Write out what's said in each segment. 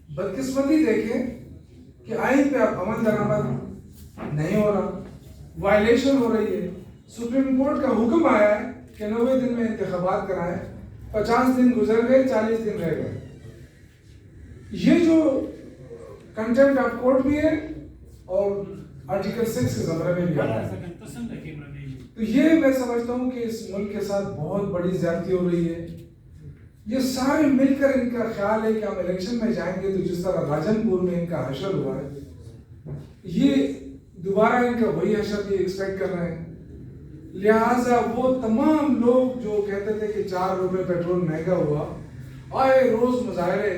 بدقسمتی دیکھیں کہ آئین پہ اب عمل درآمد نہیں ہو رہا، وائلیشن ہو رہی ہے. سپریم کورٹ کا حکم آیا ہے کہ 90 دن میں انتخابات کرائیں، 50 دن گزر گئے، 40 دن رہ گئے. یہ جو کنٹمپٹ آف کورٹ بھی ہے اور آرٹیکل 6 کے زمرے میں بھی آتا ہے. تو یہ میں سمجھتا ہوں کہ اس ملک کے ساتھ بہت بڑی زیادتی ہو رہی ہے. یہ سارے مل کر ان کا خیال ہے کہ ہم الیکشن میں جائیں گے تو جس طرح راجن پور میں ان کا حشر ہوا ہے، یہ دوبارہ ان کا وہی حشر یہ ایکسپیکٹ کر رہے ہیں. لہٰذا وہ تمام لوگ جو کہتے تھے کہ 4 روپے پیٹرول مہنگا ہوا، آئے روز مظاہرے.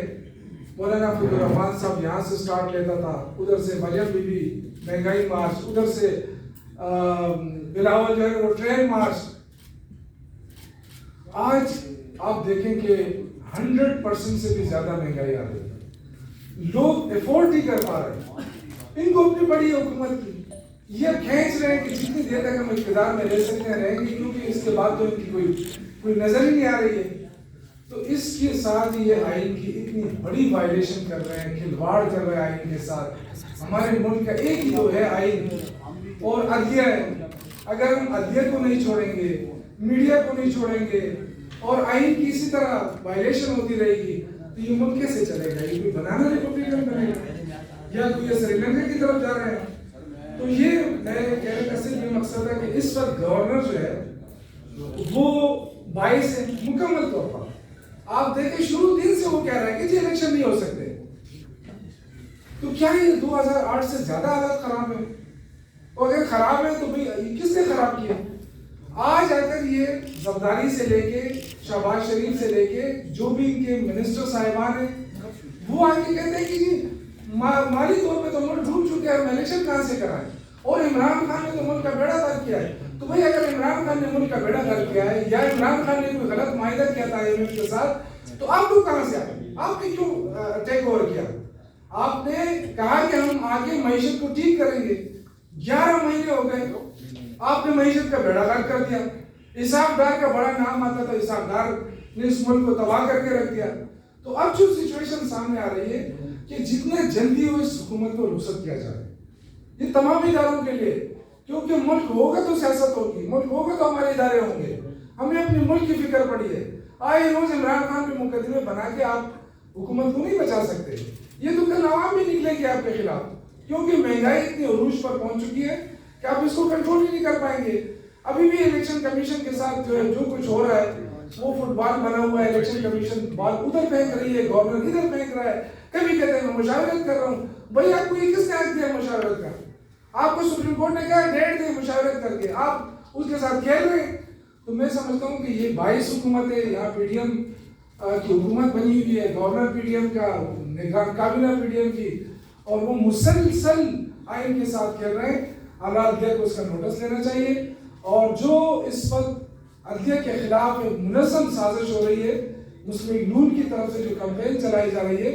مولانا فضل الرحمان صاحب یہاں سے سٹارٹ لیتا تھا، ادھر سے مریم بی بی مہنگائی مارچ، ادھر سے بلاول جو ہے وہ ٹرین مارچ. آج آپ دیکھیں کہ 100% سے بھی زیادہ مہنگائی آ رہی ہے، لوگ افورڈ نہیں کر پا رہے. ان کو اپنی بڑی حکومت کی یہ کھینچ رہے ہیں کہ جتنی دیر تک ہم اقتدار میں رہ سکتے ہیں رہیں گے، کیونکہ اس کے بعد تو ان کی کوئی نظر ہی نہیں آ رہی ہے. تو اس کے ساتھ یہ آئین کی اتنی بڑی وائلیشن کر رہے ہیں، کھلواڑ کر رہے ہیں آئین کے ساتھ. ہمارے ملک کا ایک ہی تو ہے آئین اور عدلیہ ہے. اگر ہم عدلیہ کو نہیں چھوڑیں گے، میڈیا کو نہیں چھوڑیں گے اور آئین کی اسی طرح وائلیشن ہوتی رہے گی تو یہ ملک کیسے چلے گا؟ یہ کوئی بنانا ریپبلکن بنے گا یا کوئی سری لنکا کی طرف جا رہے ہیں؟ تو یہ میں کہنے کا صرف یہ مقصد ہے کہ اس وقت گورنر جو ہے وہ باعث ہے مکمل طور پر. آپ دیکھیں شروع دن سے وہ کہہ رہا ہے کہ جی الیکشن نہیں ہو سکتے. تو کیا یہ 2008 سے زیادہ حالات خراب ہیں؟ اور اگر خراب ہے تو بھئی کس نے خراب کیا؟ آج اگر یہ زرداری سے لے کے شہباز شریف سے لے کے جو بھی ان کے منسٹر صاحبان ہیں وہ آ کے کہتے ہیں کہ جی مالی طور پہ تو ملک ڈوب چکے ہیں، ہم الیکشن کہاں سے کرائیں؟ اور عمران خان نے تو ملک کا بیڑا غرق کیا ہے. تو بھئی اگر عمران خان نے ملک کا بیڑا غرق کیا ہے یا عمران خان نے کوئی غلط معاہدہ کیا تھا IMF کے ساتھ تو آپ لوگ کہاں سے آئے؟ آپ نے کیوں ٹیک اوور کیا؟ آپ نے کہا کہ ہم آگے معیشت کو ٹھیک کریں گے. 11 مہینے ہو گئے آپ نے معیشت کا بیڑا غرق کر دیا. اسحاق ڈار کا بڑا نام آتا تھا، اسحاق ڈار نے اس ملک کو تباہ کر کے رکھ دیا. تو اب جو سچویشن سامنے آ رہی ہے کہ جتنے جلدی ہو اس حکومت کو رخصت کیا جائے، یہ تمام اداروں کے لیے، کیونکہ ملک ہوگا تو سیاست ہوگی، ملک ہوگا تو ہمارے ادارے ہوں گے. ہمیں اپنے ملک کی فکر پڑی ہے. آئے روز عمران خان پہ مقدمے بنا کے آپ حکومت کو نہیں بچا سکتے. یہ تو کل عوام بھی نکلے گی آپ کے خلاف، کیونکہ مہنگائی اتنی عروج پر پہنچ چکی ہے کہ آپ اس کو کنٹرول ہی نہیں کر پائیں گے. ابھی بھی الیکشن کمیشن کے ساتھ جو کچھ ہو رہا ہے وہ فٹ بال بنا ہوا ہے. الیکشن کمیشن بال ادھر پھینک رہی ہے، گورنر ادھر پھینک رہا ہے. کبھی کہتے ہیں میں مشاورت کر رہا ہوں. بھائی آپ کو یہ کس نے حق دیا مشاورت کا؟ آپ کو سپریم کورٹ نے کہا 1.5 دن مشاورت کر کے آپ اس کے ساتھ کھیل رہے ہیں. تو میں سمجھتا ہوں کہ یہ 22 حکومت ہے، یہاں پی ڈی ایم کی حکومت بنی ہوئی ہے، گورنر پی ڈی ایم کا، نگران کابینہ پی ڈی ایم کی، اور وہ مسلسل آئین کے ساتھ کھیل رہے ہیں. اعلیٰ عدلیہ کو اس کا نوٹس لینا چاہیے، اور جو اس وقت عدلیہ کے خلاف منظم سازش ہو رہی ہے مسلم لیگ نون کی طرف سے جو کمپین چلائی جا رہی ہے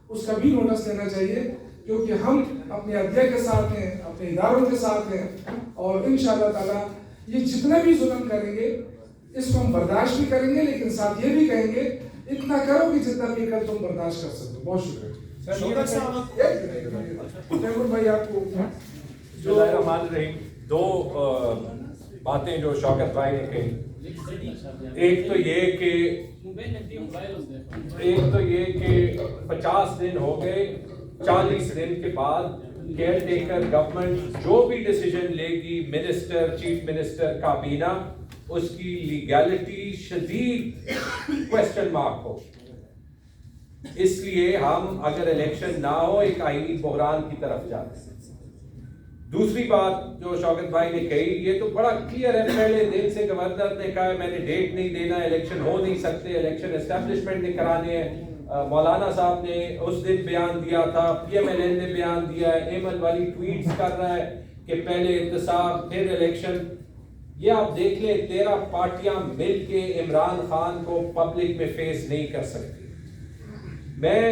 اس کا بھی نوٹس لینا چاہیے، کیونکہ ہم اپنے عدلیہ کے ساتھ ہیں، اپنے اداروں کے ساتھ ہیں، اور انشاءاللہ تعالیٰ یہ جتنے بھی ظلم کریں گے اس کو ہم برداشت بھی کریں گے، لیکن ساتھ یہ بھی کہیں گے اتنا کرو کہ جتنا بھی کر تم برداشت کر سکتے. بہت شکریہ. بھائی آپ کو جو دو باتیں جو شوکت بھائی نے کہی، ایک تو یہ کہ 50 دن ہو گئے، 40 دن کے بعد کیئر ٹیکر گورنمنٹ جو بھی ڈیسیجن لے گی، منسٹر، چیف منسٹر، کابینہ، اس کی لیگیلٹی شدید کوسچن مارک ہو. اس لیے ہم اگر الیکشن نہ ہو ایک آئینی بحران کی طرف جاتے ہیں. دوسری بات جو شوکت بھائی نے کہی، یہ تو بڑا کلیئر ہے، پہلے دن سے گورنر نے کہا ہے میں نے ڈیٹ نہیں دینا، الیکشن ہو نہیں سکتے، الیکشن اسٹیبلشمنٹ نے کرانے ہیں. مولانا صاحب نے اس دن بیان دیا تھا، PMLN نے بیان دیا ہے، ایمن والی ٹویٹس کر رہا ہے کہ پہلے احتساب پھر الیکشن. یہ آپ دیکھ لیں 13 پارٹیاں مل کے عمران خان کو پبلک میں فیس نہیں کر سکتی. میں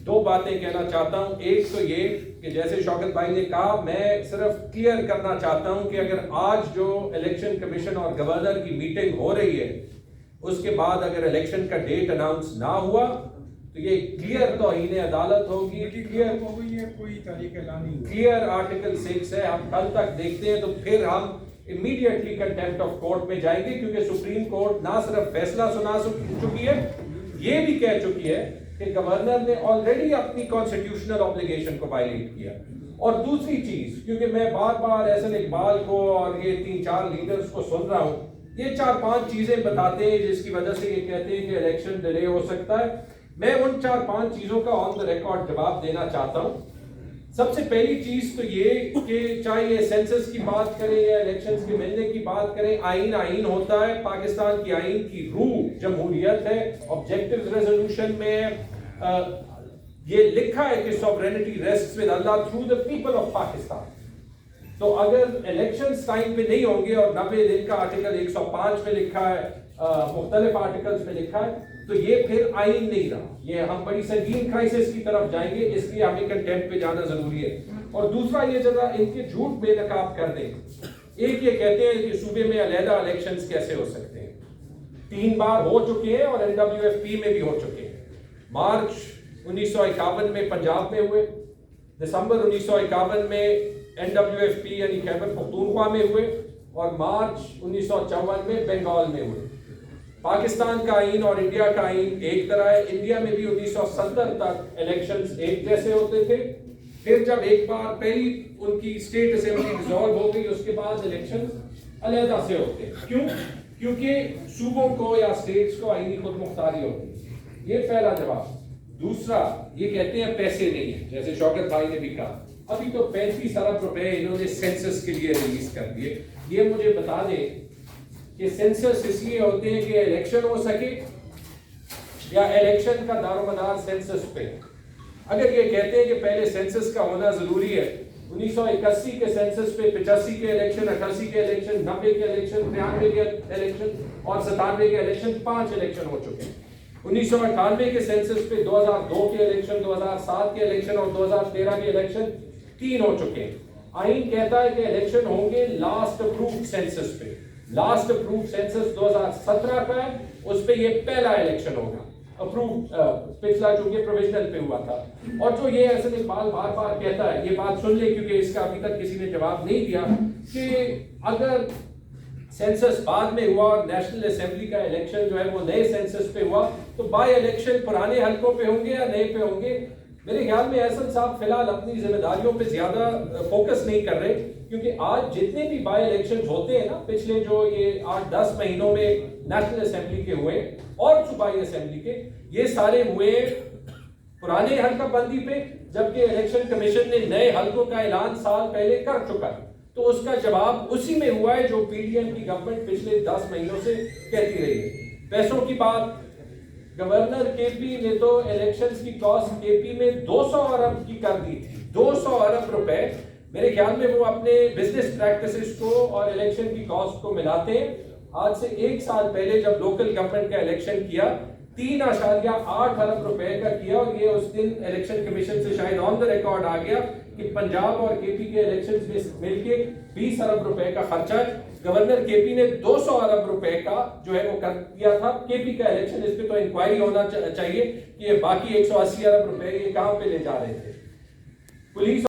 2 باتیں کہنا چاہتا ہوں. ایک تو یہ کہ جیسے شوکت بھائی نے کہا، میں صرف کلیئر کرنا چاہتا ہوں کہ اگر آج جو الیکشن کمیشن اور گورنر کی میٹنگ ہو رہی ہے اس کے بعد اگر الیکشن کا ڈیٹ اناؤنس نہ ہوا تو تو یہ کلیئر توہین عدالت ہوگی، کلیئر کوئی تاریخ اعلان نہیں، کلیئر آرٹیکل 6 ہے. ہم کل تک دیکھتے ہیں تو پھر ہم امیڈیٹلی کنٹیمپٹ آف کورٹ میں جائیں گے، کیونکہ سپریم کورٹ نہ صرف فیصلہ سنا چکی ہے، یہ بھی کہہ چکی ہے کہ گورنر نے آلریڈی اپنی کانسٹیٹیوشنل آبلیگیشن کو وائلیٹ کیا. اور دوسری چیز، کیونکہ میں بار بار احسن اقبال کو اور یہ 3-4 لیڈرز کو سن رہا ہوں، یہ 4-5 چیزیں بتاتے ہیں جس کی وجہ سے یہ کہتے ہیں کہ الیکشن ڈیلے ہو سکتا ہے. میں ان 4-5 چیزوں کا آن دا ریکارڈ جواب دینا چاہتا ہوں. سب سے پہلی چیز تو یہ کہ چاہے یہ سینسس کی بات کریں یا الیکشنز کے ملنے کی بات کریں، آئین ہوتا ہے. پاکستان کی آئین کی روح جمہوریت ہے، آبجیکٹیو ریزولوشن میں یہ لکھا ہے کہ sovereignty rests with Allah through the people of Pakistan. تو اگر الیکشنز ٹائم پہ نہیں ہوں گے، اور 90 دن کا آرٹیکل 105 میں لکھا ہے، مختلف آرٹیکلز میں لکھا ہے، تو یہ پھر آئین نہیں رہا. یہ ہم بڑی سنگین کرائسس کی طرف جائیں گے، اس لیے ہمیں کنٹیمپٹ پہ جانا ضروری ہے. اور دوسرا یہ جگہ ان کے جھوٹ بے نقاب کر دیں. ایک یہ کہتے ہیں کہ صوبے میں علیحدہ الیکشنز کیسے ہو سکتے ہیں. 3 بار ہو چکے ہیں اور NWFP میں بھی ہو چکے ہیں. مارچ 1951 میں پنجاب میں ہوئے، دسمبر 1951 میں NWFP یعنی خیبر پختونخوا میں ہوئے، اور مارچ 1954 میں بنگال میں ہوئے. پاکستان کا آئین اور انڈیا کا آئین ایک طرح ہے. انڈیا میں بھی 1970 تک الیکشنز ایک جیسے ہوتے تھے. پھر جب ایک بار پہلی ان کی اسٹیٹ اسمبلی ڈیزالو ہو گئی، اس کے بعد الیکشنز علیحدہ سے ہوتے ہیں. کیوں؟ کیونکہ صوبوں کو یا اسٹیٹس کو آئینی خود مختاری ہوتی ہے. یہ پہلا جواب. دوسرا یہ کہتے ہیں پیسے نہیں ہیں، جیسے شوکت بھائی نے بھی کہا. ابھی تو 35 ارب روپے انہوں نے سینسس کے لیے ریلیز کر دیے. یہ مجھے بتا دیں کہ سینسس اس لیے ہوتے ہیں کہ الیکشن ہو سکے، یا الیکشن کا دار و مدار سینسس پہ؟ اگر یہ کہتے ہیں کہ پہلے سینسس کا ہونا ضروری ہے، 1981 کے سینسس پہ 85 کے الیکشن، 88 کے الیکشن، 90 کے الیکشن، 93 کے الیکشن اور 97 کے الیکشن، 5 الیکشن ہو چکے ہیں. 1998 کے سینسس پہ 2002 کے الیکشن، 2007 کے الیکشن اور 2013 کے الیکشن 3 ہو چکے ہیں. آئین کہتا ہے کہ الیکشن ہوں گے لاسٹ اپرووڈ سینسس پہ. لاسٹ اپرووڈ سینسس 2017 کا ہے، اس پہ یہ پہلا الیکشن ہوگا. اپرووڈ پچھلا چونکہ پروویژنل پہ ہوا تھا. اور جو یہ احسن اقبال بار بار کہتا ہے، یہ بات سن لیں کیونکہ اس کا ابھی تک کسی نے جواب نہیں دیا، کہ اگر سینسس بعد میں ہوا اور نیشنل اسمبلی کا الیکشن جو ہے وہ نئے سینسس پہ ہوا، تو بائی الیکشن پرانے حلقوں پہ ہوں گے یا نئے پہ ہوں گے؟ میرے خیال میں احسن صاحب فی الحال اپنی ذمہ داریوں پہ زیادہ فوکس نہیں کر رہے، کیونکہ آج جتنے بھی بائی الیکشن ہوتے ہیں نا، پچھلے جو یہ 8-10 مہینوں میں نیشنل اسمبلی کے ہوئے اور صوبائی اسمبلی کے، یہ سارے ہوئے پرانے حلقہ بندی پہ، جبکہ الیکشن کمیشن نے نئے حلقوں کا اعلان سال پہلے کر چکا ہے. تو اس کا جواب اسی میں ہوا ہے جو پی ڈی ایم کی گورنمنٹ پچھلے 10 مہینوں سے کہتی رہی ہے. پیسوں کی بات، گورنر کے پی نے تو الیکشنز کی کاسٹ کے پی میں 200 ارب کی کر دی تھی. 200 ارب روپے. میرے خیال میں وہ اپنے بزنس پریکٹسز کو اور الیکشن کی کاسٹ کو ملاتے ہیں. آج سے 1 سال پہلے جب لوکل گورنمنٹ کا الیکشن کیا، 3.8 ارب روپے کا کیا، اور یہ اس دن الیکشن کمیشن سے شاید آن دا ریکارڈ آ گیا کہ پنجاب اور کے پی کے الیکشنز میں مل کے 20 ارب روپے کا خرچہ ہے. گورنر کے پی نے 200 ارب روپے کا جو ہے وہ کر دیا تھا کے پی کا الیکشن. اس پہ تو انکوائری ہونا چاہیے کہ یہ باقی 180 ارب روپے یہ کہاں پہ لے جا رہے تھے. پولیس